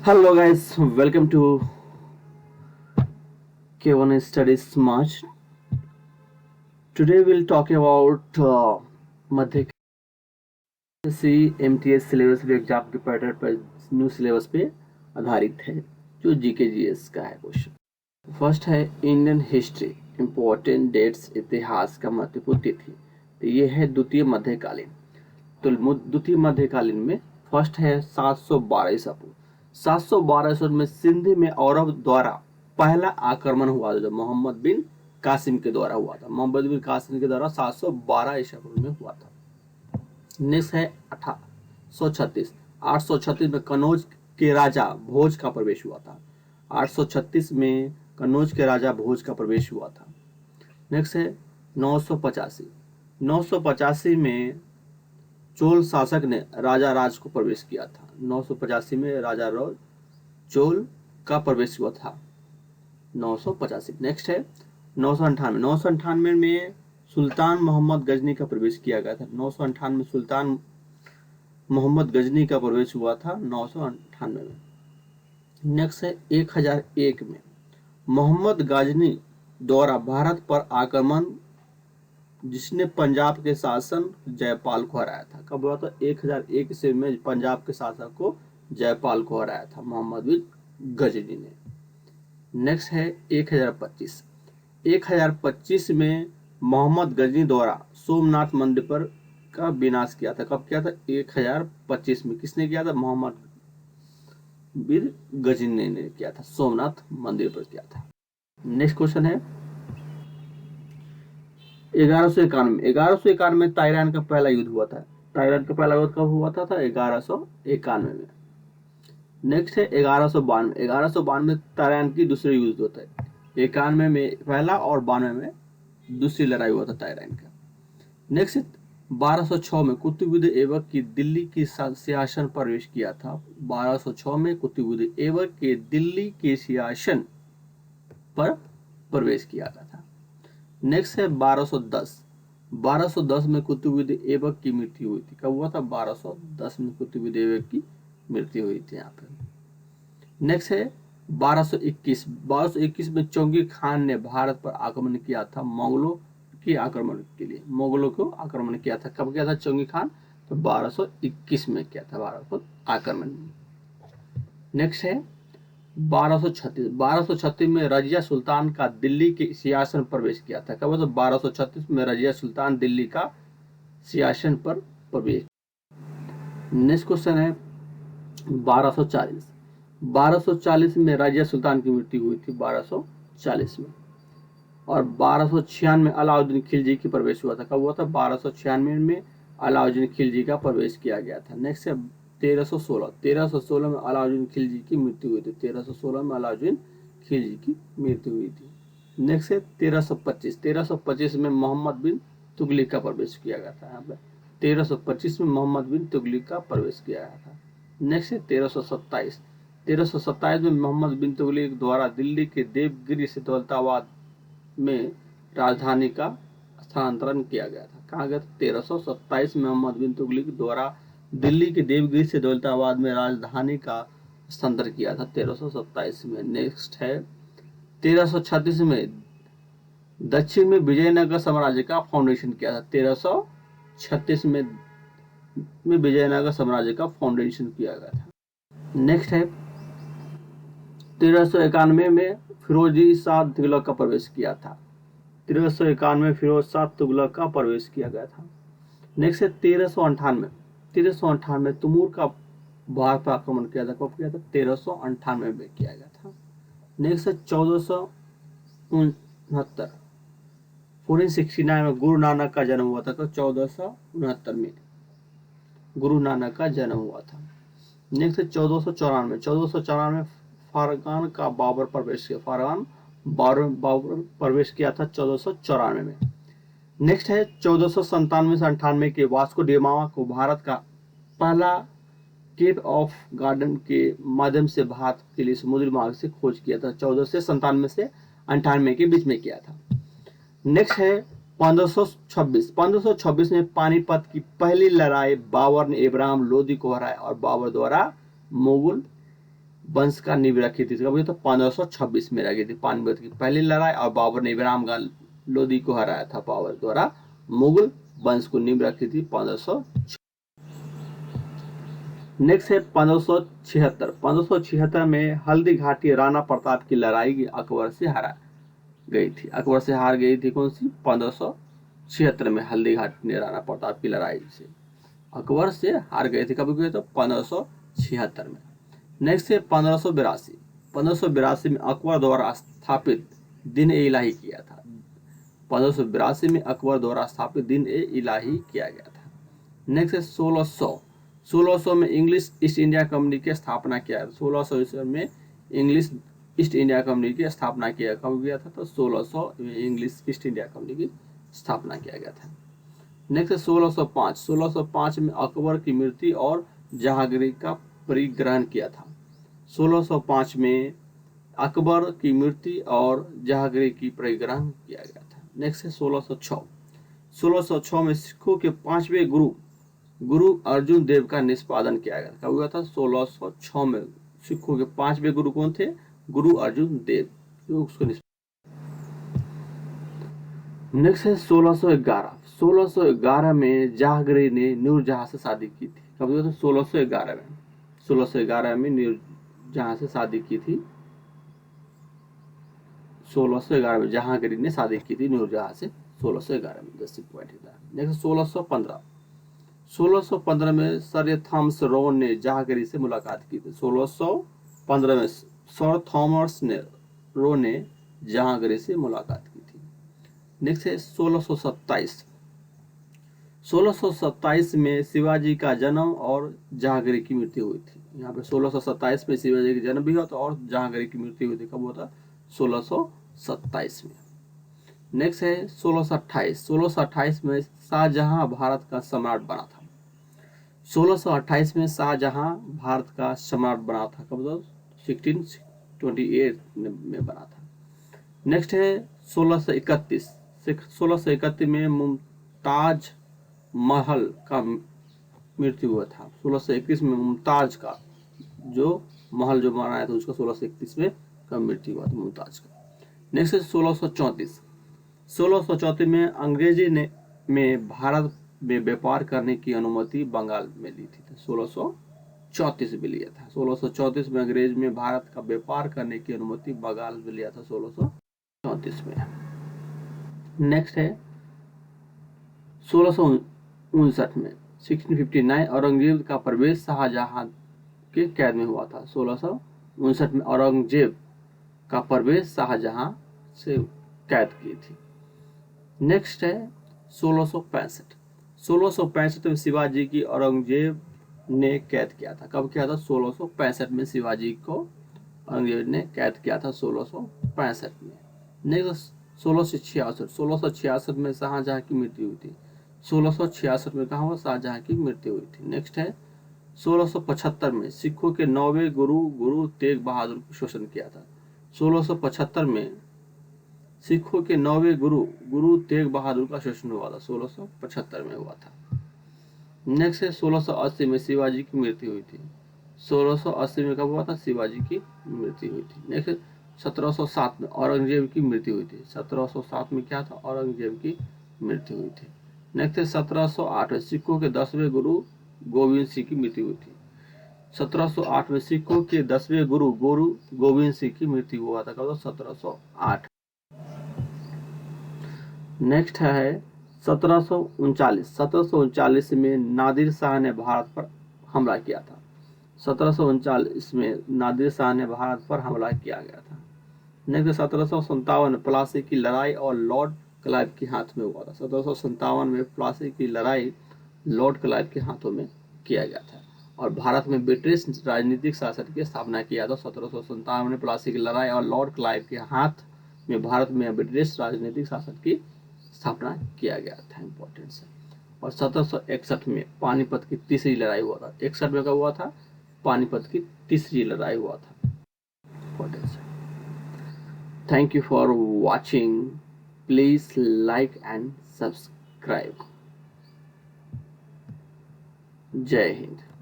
Hello guys, welcome to K1 Studies March. Today we'll talk about मध्य सी MTS syllabus भी exam के pattern पर न्यू सिलेबस पे आधारित है जो जीके जीएस का है क्वेश्चन। फर्स्ट है इंडियन हिस्ट्री इम्पोर्टेंट डेट्स, इतिहास का महत्वपूर्ण तिथि। तो ये है द्वितीय मध्यकालीन। तो द्वितीय मध्यकालीन में फर्स्ट है 712 ईसा पूर्व। 712 ईसा में सिंध में औरब द्वारा पहला आक्रमण हुआ था जो मोहम्मद बिन कासिम के द्वारा हुआ था। मोहम्मद बिन कासिम के द्वारा 712 ईसा पूर्व में हुआ था। नेक्स्ट है 836। 836 में कनौज के राजा भोज का प्रवेश हुआ था। 836 में कनौज के राजा भोज का प्रवेश हुआ था। नेक्स्ट है 985। 985 में चोल शासक ने राजा राज को प्रवेश किया था। 985 में राजा राज चोल का प्रवेश हुआ था 985। नेक्स्ट है 998। 998 में सुल्तान मोहम्मद गजनी का प्रवेश किया गया था। 998 में सुल्तान मोहम्मद गजनी का प्रवेश हुआ था 998 में। नेक्स्ट है 1001 में मोहम्मद गजनी द्वारा भारत पर आक्रमण जिसने पंजाब के शासन जयपाल को हराया था। कब हुआ था? 1001 ईस्वी में पंजाब के शासक को जयपाल को हराया था मोहम्मद बिन गजनी ने। नेक्स्ट है 1025। 1025 में मोहम्मद गजनी द्वारा सोमनाथ मंदिर पर का विनाश किया था। कब किया था? 1025 में। किसने किया था? मोहम्मद बिन गजनी ने किया था, सोमनाथ मंदिर पर किया था। नेक्स्ट क्वेश्चन है 1191। 1191 में ताइरान का पहला युद्ध हुआ था। ताइरान का पहला युद्ध कब हुआ था? 1191 में। नेक्स्ट है 1192। 1192 में ताइरान की दूसरी युद्ध होता है। 91 में पहला और 92 में दूसरी लड़ाई हुआ था ताइरान का। नेक्स्ट 1206 में कुतुबुद्दीन ऐबक की दिल्ली की सिंहासन पर प्रवेश किया था। 1206 में कुतुबुद्दीन ऐबक के दिल्ली के सिंहासन पर प्रवेश किया गया था। नेक्स्ट है 1210। 1210 में कुतुबुद्दीन ऐबक की मृत्यु हुई थी। कब हुआ था? 1210 में कुतुबुद्दीन ऐबक की मृत्यु हुई थी यहाँ पे। नेक्स्ट है 1221। 1221 में चौंगी खान ने भारत पर आक्रमण किया था मोगलों के आक्रमण के लिए। मोगलों को आक्रमण किया था। कब किया था चौंगी खान? तो 1221 में किया था भारत पर आक्रमण। नेक्स्ट है 1236। 1236 में रजिया सुल्तान का दिल्ली के सिंहासन पर प्रवेश किया था। कब? तो 1236 में रजिया सुल्तान दिल्ली का सिंहासन पर प्रवेश। नेक्स्ट क्वेश्चन है 1240। 1240 में रजिया सुल्तान की मृत्यु हुई थी 1240 में। और 1296 में अलाउद्दीन खिलजी की प्रवेश हुआ था। कब हुआ था? 1296 में अलाउद्दीन खिलजी का प्रवेश किया गया था। नेक्स्ट है 1316। 1316 में अलाउद्दीन खिलजी की मृत्यु हुई थी। 1316 में अलाउद्दीन खिलजी की मृत्यु हुई थी। नेक्स्ट है 1325। 1325 में मोहम्मद बिन तुगलक का प्रवेश किया गया था। यहाँ पे 1325 में मोहम्मद बिन तुगलक का प्रवेश किया गया था। नेक्स्ट है 1327। 1327 में मोहम्मद बिन तुगलक द्वारा दिल्ली के देवगिरी से दौलताबाद में राजधानी का स्थानांतरण किया गया था। कहा गया था? 1327 में मोहम्मद बिन तुगलक द्वारा दिल्ली के देवगिरी से दौलताबाद में राजधानी का स्थानांतरण किया था 1327 में। नेक्स्ट है 1336 में दक्षिण में विजयनगर साम्राज्य का फाउंडेशन किया था। 1336 में विजयनगर साम्राज्य का फाउंडेशन किया गया था। नेक्स्ट है 1391 में फिरोजी शाह तुगलक का प्रवेश किया था। 1391 में फिरोज शाह तुगलक का प्रवेश किया गया था। नेक्स्ट है 1398। 1398 में तैमूर का भारत पर आक्रमण किया था। कब किया था? 1398 में किया गया था। नेक्स्ट है 1469। 1469 में गुरु नानक का जन्म हुआ था। तो 1469 में गुरु नानक का जन्म हुआ था। नेक्स्ट है 1494। 1494 में फारगान का बाबर प्रवेश किया। फारगान बाबर प्रवेश किया था 1494 में। नेक्स्ट है 1497 से 98 के वास्को डिगामा को भारत का पहला केप ऑफ गार्डन के माध्यम से भारत के लिए समुद्री मार्ग से खोज किया था। 1497 से 98 के बीच में किया था। नेक्स्ट है 1526। 1526 में पानीपत की पहली लड़ाई बाबर ने इब्राहिम लोदी को हराया और बाबर द्वारा मुगल वंश का नींव रखी थी, कब हुई तो 1526 में रखी थी पानीपत की पहली लड़ाई, और बाबर ने इब्राहिम गान लोदी को हराया था बाबर द्वारा। मुगल वंश को नींव रखी थी 1500। नेक्स्ट है 1576। 1576 में हल्दी घाटी राणा प्रताप की लड़ाई अकबर से हारा गई थी। अकबर से हार गई थी कौन सी? 1576 में हल्दी घाटी ने राणा प्रताप की लड़ाई से अकबर से हार गए थे। कब गए? तो 1576 में। नेक्स्ट है 1582। 1582 में अकबर द्वारा स्थापित दिन ए इलाही किया था। 1582 में अकबर द्वारा स्थापित दिन ए इलाही किया गया था। नेक्स्ट है 1600। 1600 में इंग्लिश ईस्ट इंडिया कंपनी की स्थापना किया। 1600 ईस्वी में इंग्लिश ईस्ट इंडिया कंपनी की स्थापना किया। कब गया था? तो 1600 में इंग्लिश ईस्ट इंडिया कंपनी की स्थापना किया गया था। नेक्स्ट है 1605। 1605 में अकबर की मृत्यु और जहांगीर का परिग्रहण किया था। 1605 में अकबर की मृत्यु और जहांगीर की परिग्रहण किया गया था। नेक्स्ट है 1606। 1606 में सिखों के पांचवें गुरु गुरु अर्जुन देव का निष्पादन किया गया। कब हुआ था? 1606 में सिखों के पांचवें गुरु कौन थे? गुरु अर्जुन देव। उसको नेक्स्ट है 1611। 1611 में जहांगीर ने नूरजहां से शादी की थी। कब हुआ था? 1611 में। 1611 में नूरजहां से शादी की थी। 1611 में जहांगीर ने शादी की थी नूरजहां से। 1611 में जैसे पॉइंट है। नेक्स्ट 1615। 1615 में सर थॉमस रो ने जहांगीर से मुलाकात की थी। 1615 में सर थॉमस रो ने जहांगीर से मुलाकात की थी। नेक्स्ट है 1627। 1627 में शिवाजी का जन्म और जहांगीर की मृत्यु हुई थी। यहाँ पे 1627 में शिवाजी का जन्म भी हुआ था और जहांगीर की मृत्यु हुई थी। कब हुआ था? 1627 में। नेक्स्ट है 1628। 1628 में शाहजहां भारत का सम्राट बना था। 1628 में शाहजहां भारत का सम्राट बना था। कब? 1628 में बना था। नेक्स्ट है 1631। 1631 में मुमताज महल का मृत्यु हुआ था। 1621 में मुमताज का जो महल जो बनाया था उसका 1631 में का मृत्यु हुआ था मुमताज का। नेक्स्ट है 1634। 1634 में अंग्रेजी ने में भारत में व्यापार करने की अनुमति बंगाल में ली थी। 1634 में लिया था। 1634 में अंग्रेज में भारत का व्यापार करने की अनुमति बंगाल में लिया था 1634 में। नेक्स्ट है 1659 में 1659 औरंगजेब का प्रवेश शाहजहां के कैद में हुआ था। 1659 में औरंगजेब का प्रवेश शाहजहां से कैद की थी। नेक्स्ट है 1665। 1665 में शिवाजी की औरंगजेब ने कैद किया था। कब किया था? 1665 में शिवाजी को औरंगजेब ने कैद किया था 1665 में। नेक्स्ट 1666। 1666 में शाहजहां की मृत्यु हुई थी। 1666 में कहा हुआ? शाहजहां की मृत्यु हुई थी। नेक्स्ट है 1675 में सिखों के 9वें गुरु गुरु तेग बहादुर को शोषण किया था। 1675 में सिखों के 9वें गुरु गुरु तेग बहादुर का शोषण हुआ था। 1675 में हुआ था। नेक्स्ट है 1680 में शिवाजी की मृत्यु हुई थी। 1680 में कब हुआ था? शिवाजी की मृत्यु हुई थी। नेक्स्ट 1707 में औरंगजेब की मृत्यु हुई थी। 1707 में क्या था? औरंगजेब की मृत्यु हुई थी। नेक्स्ट है 1708 में सिखों के 10वें गुरु गोविंद सिंह की मृत्यु हुई थी। 1708 में सिखों के 10वें गुरु गुरु गोविंद सिंह की मृत्यु हुआ था। कब? 1708। नेक्स्ट है 1739। 1739 में नादिर शाह ने भारत पर हमला किया था। 1739 में नादिर शाह ने भारत पर हमला किया गया था। नेक्स्ट 1757 में प्लासी की लड़ाई और लॉर्ड क्लाइव के हाथ में हुआ था। 1757 में प्लासी की लड़ाई लॉर्ड क्लाइव के हाथों में किया गया था और भारत में ब्रिटिश राजनीतिक शासन की स्थापना किया था। 1757 में प्लासी की लड़ाई और लॉर्ड क्लाइव के हाथ में भारत में ब्रिटिश राजनीतिक शासन की स्थापना किया गया था। इंपॉर्टेंट है। और 1761 में पानीपत की तीसरी लड़ाई हुआ था। 61 में कब हुआ था? पानीपत की तीसरी लड़ाई हुआ था। इंपॉर्टेंट है। Thank you for watching. Please like and subscribe. जय हिंद।